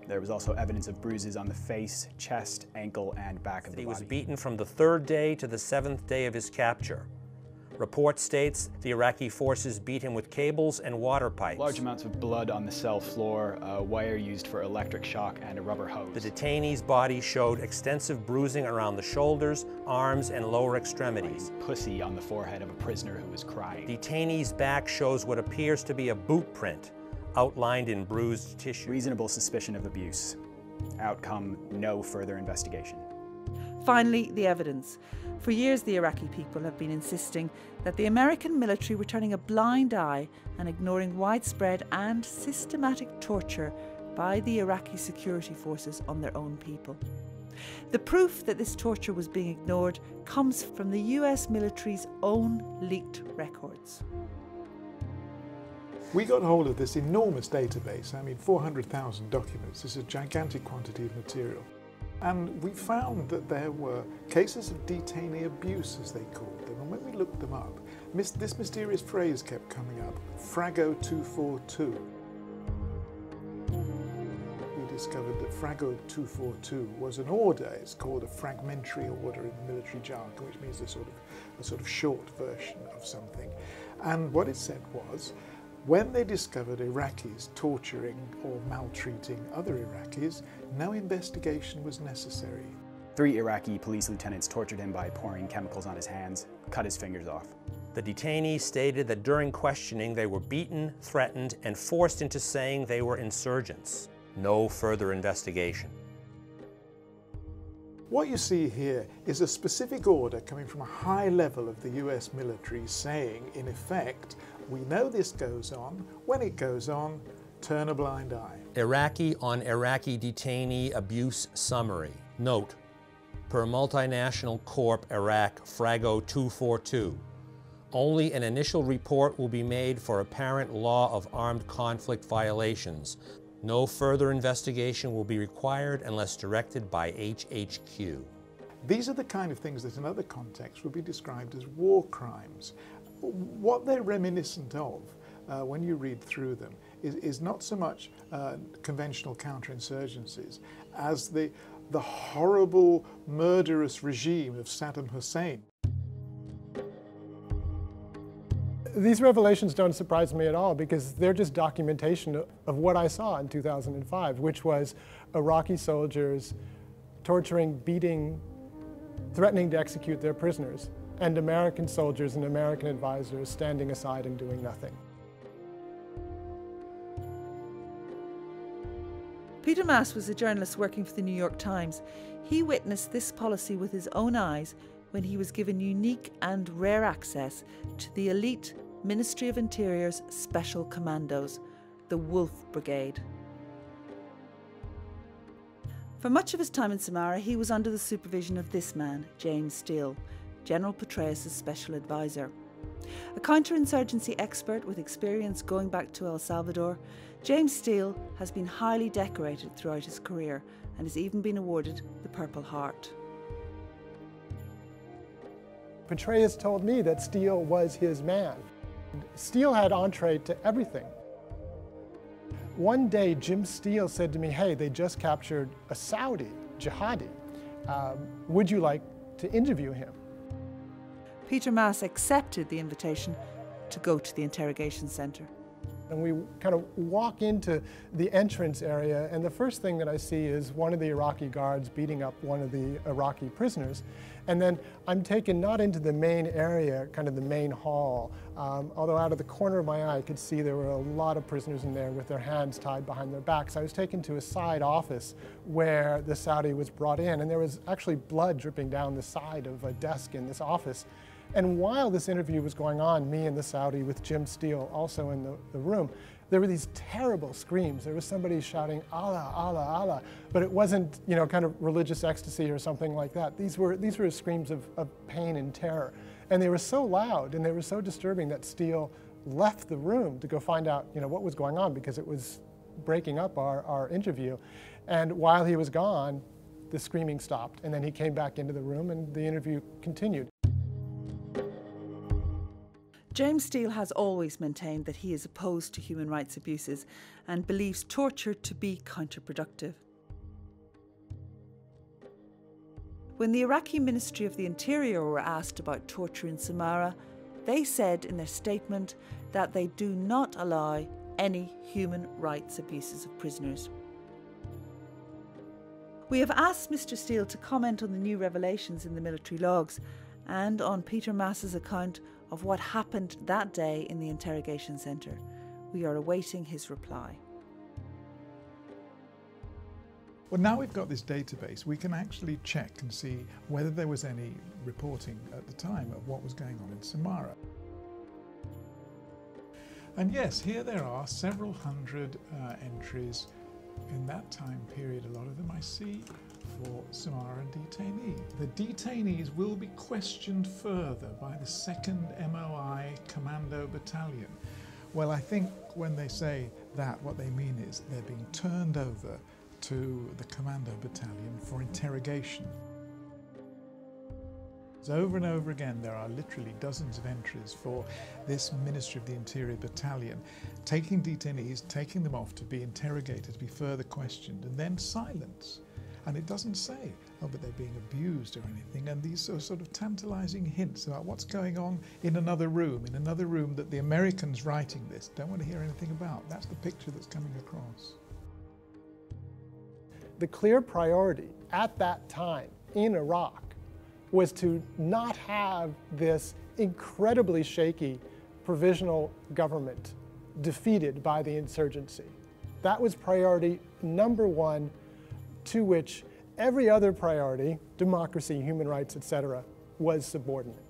There was also evidence of bruises on the face, chest, ankle, and back of the body. He was beaten from the 3rd day to the 7th day of his capture. Report states the Iraqi forces beat him with cables and water pipes. Large amounts of blood on the cell floor, a wire used for electric shock, and a rubber hose. The detainee's body showed extensive bruising around the shoulders, arms, and lower extremities. Pussy on the forehead of a prisoner who was crying. Detainee's back shows what appears to be a boot print, outlined in bruised tissue. Reasonable suspicion of abuse. Outcome, no further investigation. Finally, the evidence. For years, the Iraqi people have been insisting that the American military were turning a blind eye and ignoring widespread and systematic torture by the Iraqi security forces on their own people. The proof that this torture was being ignored comes from the US military's own leaked records. We got hold of this enormous database, 400,000 documents. This is a gigantic quantity of material. And we found that there were cases of detainee abuse, as they called them. And when we looked them up, this mysterious phrase kept coming up, Frago 242. We discovered that Frago 242 was an order. It's called a fragmentary order in military jargon, which means a sort of short version of something. And what it said was, when they discovered Iraqis torturing or maltreating other Iraqis, no investigation was necessary. 3 Iraqi police lieutenants tortured him by pouring chemicals on his hands, cut his fingers off. The detainees stated that during questioning they were beaten, threatened, and forced into saying they were insurgents. No further investigation. What you see here is a specific order coming from a high level of the US military saying, in effect, we know this goes on. When it goes on, turn a blind eye. Iraqi on Iraqi detainee abuse summary. Note, per Multinational Corp Iraq Frago 242, only an initial report will be made for apparent law of armed conflict violations. No further investigation will be required unless directed by HHQ. These are the kind of things that in other contexts would be described as war crimes. What they're reminiscent of, when you read through them, is not so much conventional counterinsurgencies as the horrible, murderous regime of Saddam Hussein. These revelations don't surprise me at all because they're just documentation of what I saw in 2005, which was Iraqi soldiers torturing, beating, threatening to execute their prisoners, and American soldiers and American advisors standing aside and doing nothing. Peter Maas was a journalist working for the New York Times. He witnessed this policy with his own eyes when he was given unique and rare access to the elite Ministry of Interior's Special Commandos, the Wolf Brigade. For much of his time in Samarra, he was under the supervision of this man, James Steele, General Petraeus' special advisor. A counterinsurgency expert with experience going back to El Salvador, James Steele has been highly decorated throughout his career and has even been awarded the Purple Heart. Petraeus told me that Steele was his man. Steele had entree to everything. One day, Jim Steele said to me, hey, they just captured a Saudi jihadi. Would you like to interview him? Peter Maas accepted the invitation to go to the interrogation centre. And we kind of walk into the entrance area, and the first thing that I see is one of the Iraqi guards beating up one of the Iraqi prisoners. And then I'm taken not into the main area, kind of the main hall, although out of the corner of my eye I could see there were a lot of prisoners in there with their hands tied behind their backs. I was taken to a side office where the Saudi was brought in, and there was actually blood dripping down the side of a desk in this office. And while this interview was going on, me and the Saudi with Jim Steele also in the room, there were these terrible screams. There was somebody shouting, Allah, Allah, Allah, but it wasn't, you know, kind of religious ecstasy or something like that. These were screams of pain and terror. And they were so loud and they were so disturbing that Steele left the room to go find out, you know, what was going on because it was breaking up our interview. And while he was gone, the screaming stopped. And then he came back into the room and the interview continued. James Steele has always maintained that he is opposed to human rights abuses and believes torture to be counterproductive. When the Iraqi Ministry of the Interior were asked about torture in Samarra, they said in their statement that they do not allow any human rights abuses of prisoners. We have asked Mr. Steele to comment on the new revelations in the military logs and on Peter Mass's account of what happened that day in the interrogation centre. We are awaiting his reply. Well, now we've got this database, we can actually check and see whether there was any reporting at the time of what was going on in Samarra. And yes, here there are several hundred entries in that time period. A lot of them I see for Samarra detainee. The detainees will be questioned further by the 2nd MOI Commando Battalion. Well, I think when they say that, what they mean is they're being turned over to the Commando Battalion for interrogation. Over and over again, there are literally dozens of entries for this Ministry of the Interior Battalion, taking detainees, taking them off to be interrogated, to be further questioned, and then silence. And it doesn't say, oh, but they're being abused or anything. And these are sort of tantalizing hints about what's going on in another room that the Americans writing this don't want to hear anything about. That's the picture that's coming across. The clear priority at that time in Iraq was to not have this incredibly shaky provisional government defeated by the insurgency. That was priority number one, to which every other priority, democracy, human rights, etc., was subordinate.